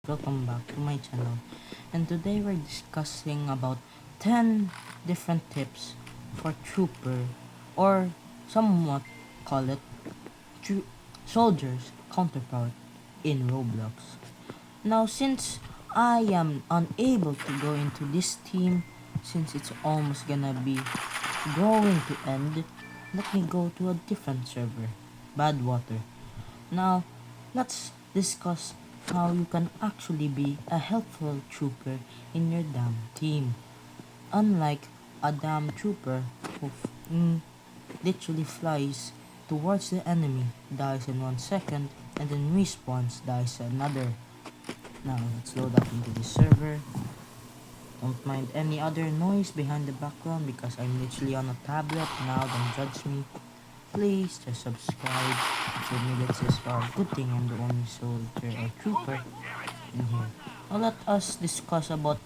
welcome back to my channel, and today we're discussing about 10 different tips for trooper, or somewhat call it soldiers counterpart in Roblox. Now, since I am unable to go into this team, since it's almost gonna be going to end, let me go to a different server, Badwater. Now, let's discuss how you can actually be a helpful trooper in your damn team. Unlike a damn trooper who literally flies towards the enemy, dies in 1 second, and then respawns, dies another. Now, let's load up into the server. Don't mind any other noise behind the background because I'm literally on a tablet now, don't judge me. Please just subscribe for me. Let's just good thing I'm the only soldier or trooper in here. Now let us discuss about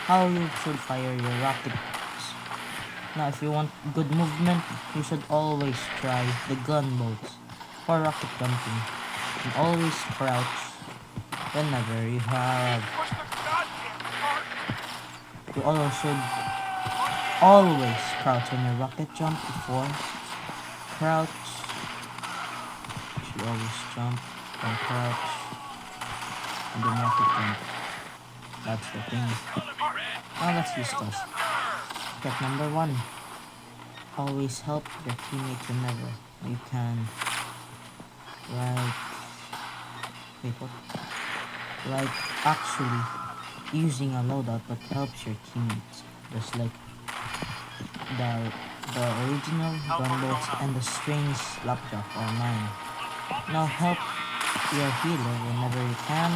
how you should fire your rockets. Now if you want good movement, you should always try the gunboats for rocket jumping. And always crouch whenever you have. You also should always crouch on your rocket jump before crouch. You should always jump and crouch and then rocket jump. That's the thing. Now let's discuss. Step number 1. Always help your teammates whenever you can. Like actually using a loadout that helps your teammates. Just like the original gunboats and the strange laptop or mine. Now help your healer whenever you can,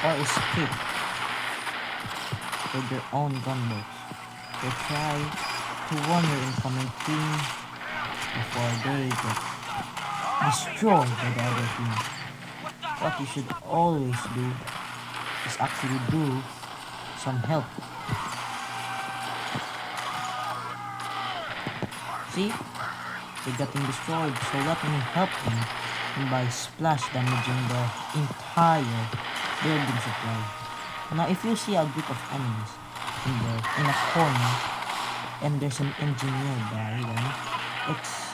or escape with your own gunboats. So try to warn your incoming team before they get destroyed by the other team. What you should always do is actually do some help. See? They're getting destroyed, so let me help them by splash damaging the entire building supply. Now if you see a group of enemies in a corner and there's an engineer by them, it's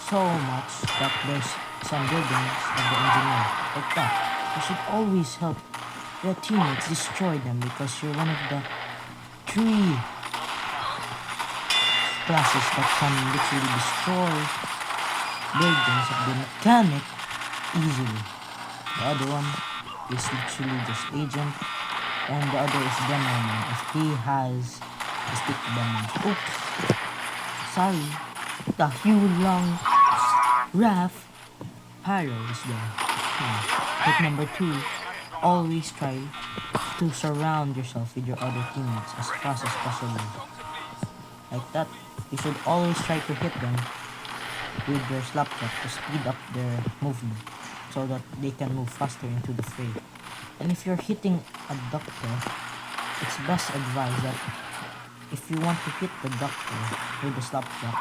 so much that there's some buildings of the engineer like that. You should always help your teammates destroy them because you're one of the 3 classes that can literally destroy buildings of the mechanic easily. The other one is literally just agent, and the other is gunman if he has a stick gunman. Oops, sorry. The Long Raf Pyro is there. Tip number 2. Always try to surround yourself with your other teammates as fast as possible. Like that. You should always try to hit them with your slapshot to speed up their movement so that they can move faster into the fray. And if you're hitting a doctor, it's best advised that if you want to hit the doctor with the slapshot,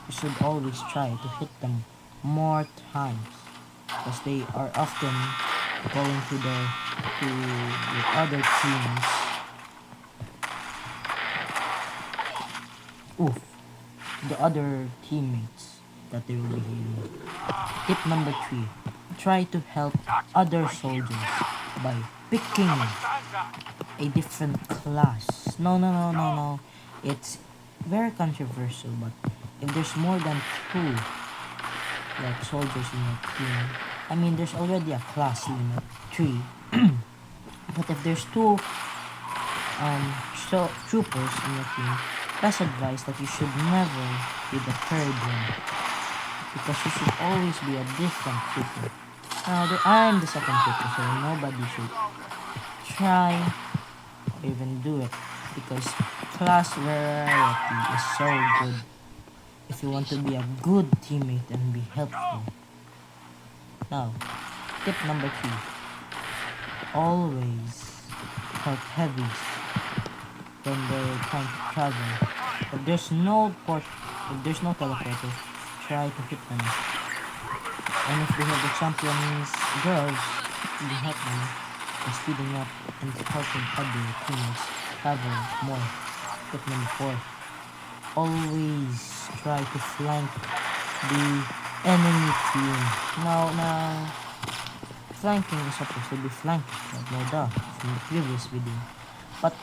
you should always try to hit them more times because they are often going to the other teams. The other teammates that they will be healing. Tip number 3. Try to help other soldiers by picking a different class. No. It's very controversial, but if there's more than 2 like soldiers in your team, I mean there's already a class limit 3. But if there's 2 troopers in your team, best advice that you should never be the 3rd one because you should always be a different trooper. Now I'm the 2nd trooper, so nobody should try or even do it because class variety is so good if you want to be a good teammate and be helpful. Now, tip number 3. Always help heavies when they're trying to travel. If there's no teleporter, try to hit them. And if they have the champions girls, actually help them by speeding up and helping other teammates travel more. Tip number 4. Always try to flank the enemy team. Now, flanking is supposed to be flanking, right? No duh, from the previous video. But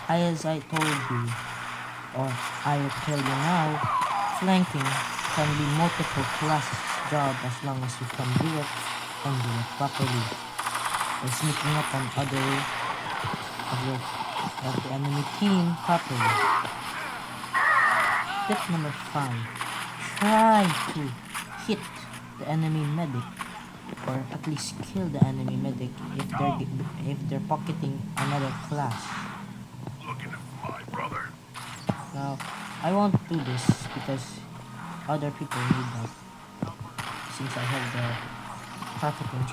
as I told you, or I will tell you now, flanking can be multiple classes job as long as you can do it and do it properly. By sneaking up on of the enemy team properly. Tip number 5. Try to hit the enemy medic, or at least kill the enemy medic if they're pocketing another class. Now, I won't do this because other people need that since I have the marketing.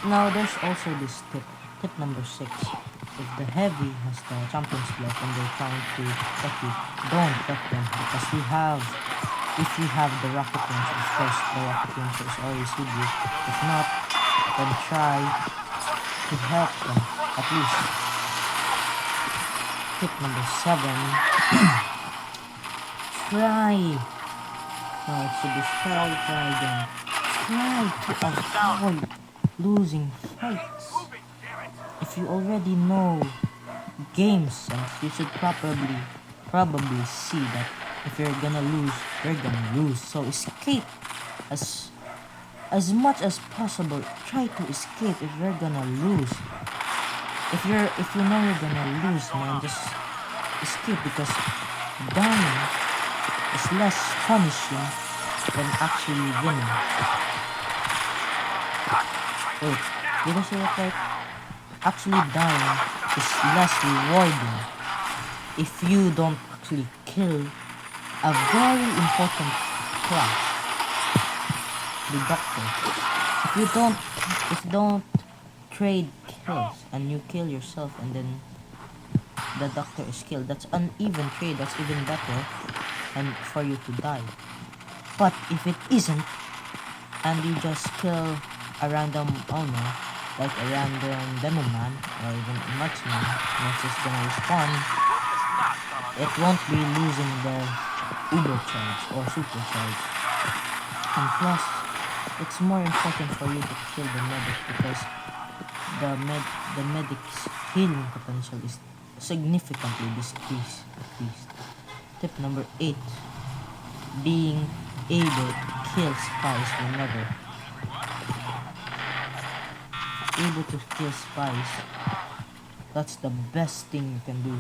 Now, there's also this tip number 6. If the heavy has the champion's block and they're trying to attack you, don't attack them because if you have the rocket launcher, of course the rocket launcher is always with you. If not, then try to help them at least. Tip number 7. Try again. Try to avoid losing fights. If you already know game sense, you should probably see that if you're gonna lose, you're gonna lose. So escape as much as possible. Try to escape if you're gonna lose. If you know you're gonna lose, man, just escape because dying is less punishing than actually winning. Wait, did I say it right? Actually dying is less rewarding if you don't actually kill a very important class, the doctor. If you don't trade kills and you kill yourself and then the doctor is killed, that's uneven trade, that's even better and for you to die. But if it isn't and you just kill a random owner, like a random demo man or even a marksman, once it's gonna respawn, it won't be losing the uber charge or super charge. And plus, it's more important for you to kill the medic because the medic's healing potential is significantly decreased at least. Tip number 8. Being able to kill spies whenever. Able to kill spies, that's the best thing you can do.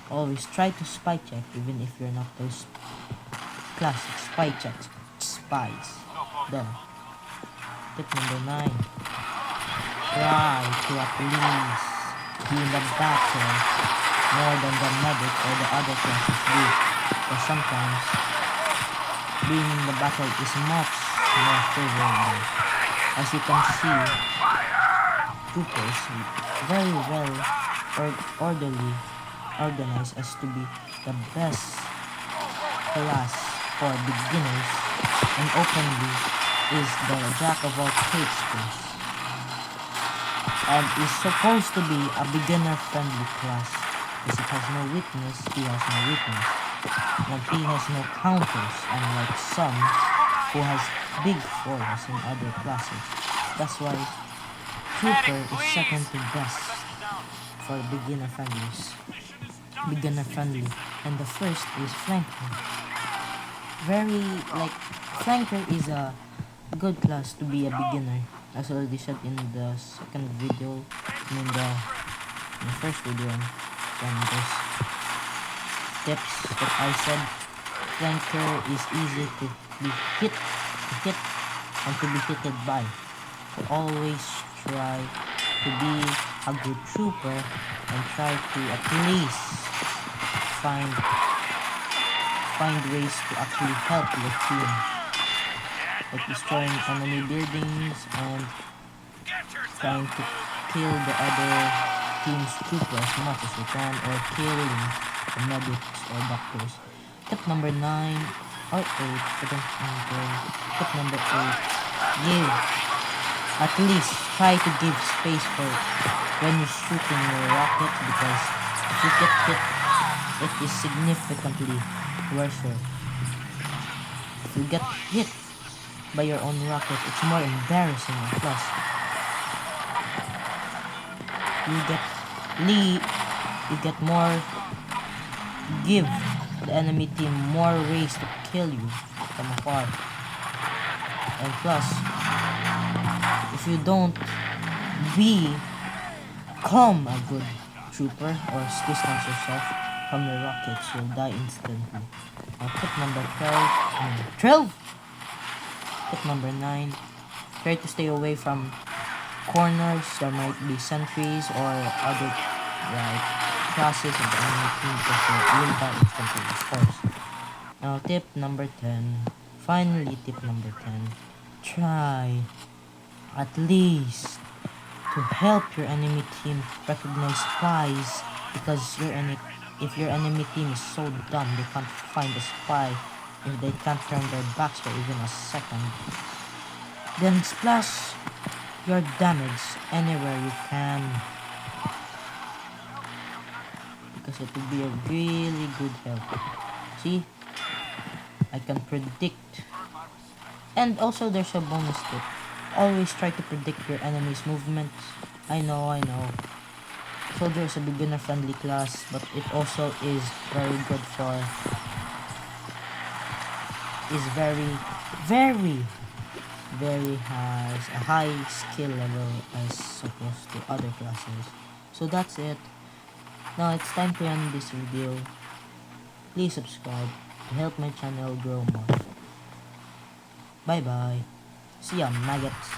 Always try to spy check even if you're not those classic spy checks spies. Then tip number 9. Try to at least be in the battle more than the medic or the other classes do, because sometimes being in the battle is much more favorable. As you can see, troopers very well organized as to be the best class for beginners and openly is the jack of all trades class and is supposed to be a beginner friendly class because it has no weakness, he has no weakness, and he has no counters unlike some who has big foils in other classes. That's why Trooper is second to best for beginner friendly, and the first is Flanker. Flanker is a good class to be a beginner, as already said in the second video, in the first video, from those tips that I said. Flanker is easy to be hit and to be hit by. So always try to be a good trooper and try to at least find ways to actually help your team, like destroying enemy buildings and trying to kill the other team's trooper as much as you can, or killing the medics or doctors. Tip number 9 or 8, I don't remember. Tip number 8, give At least try to give space for when you're shooting your rocket, because if you get hit, it is significantly worse. If you get hit by your own rocket, it's more embarrassing, and plus you get you get more, give the enemy team more ways to kill you from afar. And plus, if you don't become a good trooper or distance yourself from your rockets, you'll die instantly. Now tip number 12. Tip number 9. Try to stay away from corners. There might be sentries or other classes of the enemy team, because they will die instantly, of course. Now tip number 10. Finally, tip number 10. Try at least to help your enemy team recognize spies, because if your enemy team is so dumb they can't find a spy, if they can't turn their backs for even a second, then splash your damage anywhere you can, because it will be a really good help. See, I can predict. And also there's a bonus tip. Always try to predict your enemy's movements. I know. Soldier is a beginner friendly class, but it also is very good for, is very has a high skill level as opposed to other classes. So that's it. Now it's time to end this video. Please subscribe to help my channel grow more. Bye bye. See ya, maggots.